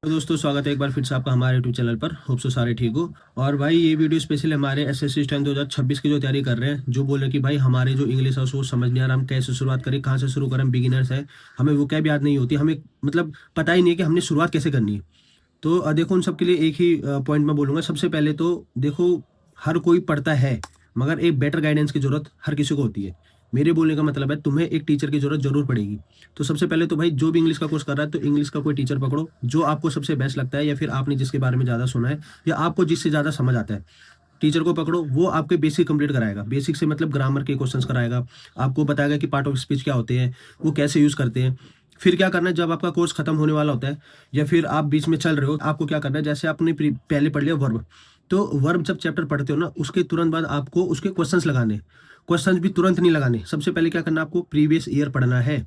तो दोस्तों स्वागत है एक बार फिर से आपका हमारे यूट्यूब चैनल पर। होप सो सारे ठीक हो। और भाई ये वीडियो स्पेशल हमारे एसएससी स्टैंड 2026 की जो तैयारी कर रहे हैं, जो बोल रहे हैं कि भाई हमारे जो इंग्लिश है उसको समझ नहीं आ रहा, हम कैसे शुरुआत करें, कहाँ से शुरू करें, हम बिगिनर्स है, हमें वो क्या भी याद नहीं होती, हमें मतलब पता ही नहीं है कि हमने शुरुआत कैसे करनी है। तो देखो उन सबके लिए एक ही पॉइंट मैं बोलूँगा। सबसे पहले तो देखो, हर कोई पढ़ता है मगर एक बेटर गाइडेंस की ज़रूरत हर किसी को होती है। मेरे बोलने का मतलब है तुम्हें एक टीचर की ज़रूरत ज़रूर पड़ेगी। तो सबसे पहले तो भाई जो भी इंग्लिश का कोर्स कर रहा है तो इंग्लिश का कोई टीचर पकड़ो जो आपको सबसे बेस्ट लगता है, या फिर आपने जिसके बारे में ज़्यादा सुना है या आपको जिससे ज़्यादा समझ आता है। टीचर को पकड़ो, वो आपके बेसिक कंप्लीट कराएगा। बेसिक से मतलब ग्रामर के क्वेश्चंस कराएगा, आपको बताएगा कि पार्ट ऑफ स्पीच क्या होते हैं, वो कैसे यूज़ करते हैं। फिर क्या करना है, जब आपका कोर्स खत्म होने वाला होता है या फिर आप बीच में चल रहे हो, आपको क्या करना है, जैसे आपने पहले पढ़ लिया वर्ब, तो वर्ब जब चैप्टर पढ़ते हो ना, उसके तुरंत बाद आपको उसके क्वेश्चंस लगाने। क्वेश्चंस भी तुरंत नहीं लगाने, सबसे पहले क्या करना है, आपको प्रीवियस ईयर पढ़ना है।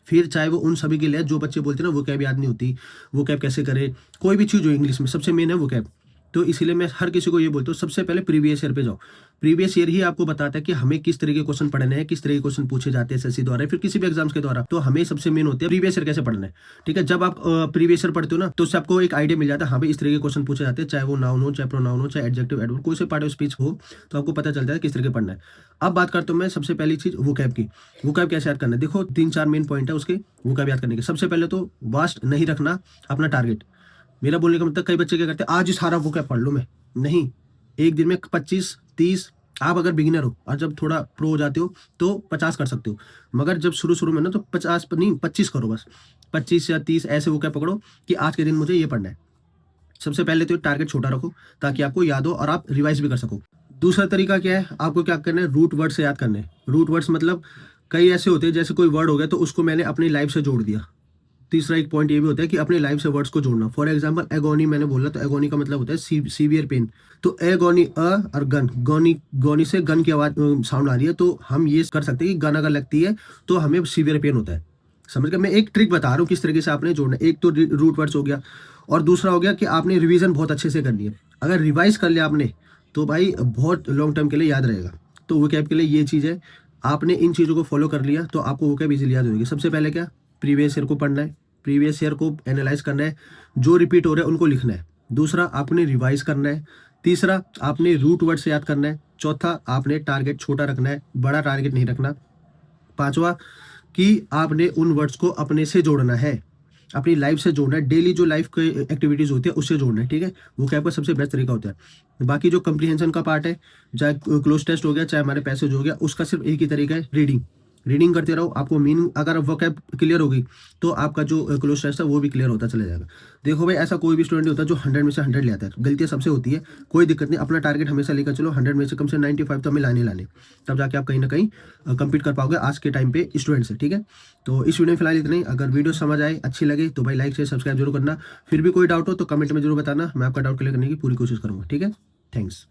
फिर चाहे वो उन सभी के लिए जो बच्चे बोलते हैं ना वो कैब याद नहीं होती, वो कैब कैसे करे, कोई भी चीज़ हो इंग्लिश में सबसे मेन है वो कैब। तो इसीलिए मैं हर किसी को ये बोलता हूँ, सबसे पहले प्रीवियस ईयर पे जाओ। प्रीवियस ईयर ही आपको बताता है कि हमें किस तरह के क्वेश्चन पढ़ने हैं, किस तरह के क्वेश्चन पूछे जाते हैं एसएससी द्वारा, फिर किसी भी एग्जाम्स के द्वारा। तो हमें सबसे मेन होते हैं प्रीवियस ईयर कैसे पढ़ना है। ठीक है, जब आप प्रीवियस ईयर पढ़ते हो ना, तो उससे आपको एक आइडिया मिल जाता है, हाँ भाई इस तरह के क्वेश्चन पूछे जाते हैं, चाहे वो नाउन हो, चाहे प्रोनाउन हो, चाहे एडजेक्टिव एडवर्ब, कोई से पार्ट ऑफ स्पीच हो, तो आपको पता चलता है किस तरह के पढ़ना है। अब बात करता हूँ मैं सबसे पहली चीज वोकैब की। वोकैब कैसे याद करना है, देखो 3-4 मेन पॉइंट है उसके वोकैब याद करने के। सबसे पहले तो वास्ट नहीं रखना अपना टारगेट। मेरा बोलने का मतलब, कई बच्चे क्या करते हैं, आज ही सारा वोकैब पढ़ लो मैं, नहीं, एक दिन में 25-30, आप अगर बिगिनर हो और जब थोड़ा प्रो हो जाते हो तो 50 कर सकते हो। मगर जब शुरू शुरू में ना, तो 50 नहीं 25 करो बस। 25 या 30 ऐसे वोकैब पकड़ो कि आज के दिन मुझे ये पढ़ना है। सबसे पहले तो टारगेट छोटा रखो ताकि आपको याद हो और आप रिवाइज भी कर सको। दूसरा तरीका क्या है, आपको क्या करना है, रूट वर्ड से याद करने हैं। रूट वर्ड्स मतलब कई ऐसे होते हैं, जैसे कोई वर्ड हो गया तो उसको मैंने अपनी लाइफ से जोड़ दिया। तीसरा एक पॉइंट ये भी होता है कि अपनी लाइफ से वर्ड्स को जोड़ना। फॉर एग्जांपल एगोनी मैंने बोला, तो एगोनी का मतलब होता है सीवियर पेन। तो एगोनी और गन, गोनी गोनी से गन की आवाज साउंड आ रही है, तो हम ये कर सकते हैं कि गन अगर लगती है तो हमें सीवियर पेन होता है। समझ गए, मैं एक ट्रिक बता रहा हूँ किस तरीके से आपने जोड़ना है। एक तो रूट वर्ड्स हो गया, और दूसरा हो गया कि आपने रिवीजन बहुत अच्छे से करनी है। अगर रिवाइज कर लिया आपने तो भाई बहुत लॉन्ग टर्म के लिए याद रहेगा। तो वोकैब के लिए ये चीज़ है, आपने इन चीज़ों को फॉलो कर लिया तो आपको वोकैब इजीली याद होगी। सबसे पहले क्या, प्रीवियस ईयर को पढ़ना है, प्रीवियस ईयर को एनालाइज करना है, जो रिपीट हो रहा है उनको लिखना है। दूसरा आपने रिवाइज करना है। तीसरा आपने रूट वर्ड से याद करना है। चौथा आपने टारगेट छोटा रखना है, बड़ा टारगेट नहीं रखना। पांचवा कि आपने उन वर्ड्स को अपने से जोड़ना है, अपनी लाइफ से जोड़ना है, डेली जो लाइफ की एक्टिविटीज होती है उससे जोड़ना है। ठीक है, वो कैब का सबसे बेस्ट तरीका होता है। बाकी जो कंप्रीहेंशन का पार्ट है, चाहे क्लोज टेस्ट हो गया, चाहे हमारे पैसेज हो गया, उसका सिर्फ एक ही तरीका है, रीडिंग। रीडिंग करते रहो, आपको मीनिंग अगर वो कैब क्लियर होगी तो आपका जो क्लोज टेस्ट है वो भी क्लियर होता चला जाएगा। देखो भाई, ऐसा कोई भी स्टूडेंट नहीं होता जो 100 में से 100 ले आता है, गलतियां सबसे होती है, कोई दिक्कत नहीं। अपना टारगेट हमेशा लेकर चलो, 100 में से कम से 95 तो हमें लाने, तब जाके आप कहीं ना कहीं कंप्लीट कर पाओगे आज के टाइम पे स्टूडेंट से। ठीक है, तो इस वीडियो में फिलहाल इतना ही। अगर वीडियो समझ आए, अच्छी लगे, तो भाई लाइक शेयर सब्सक्राइब जरूर करना। फिर भी कोई डाउट हो तो कमेंट में जरूर बताना, मैं आपका डाउट क्लियर करने की पूरी कोशिश करूंगा। ठीक है, थैंक्स।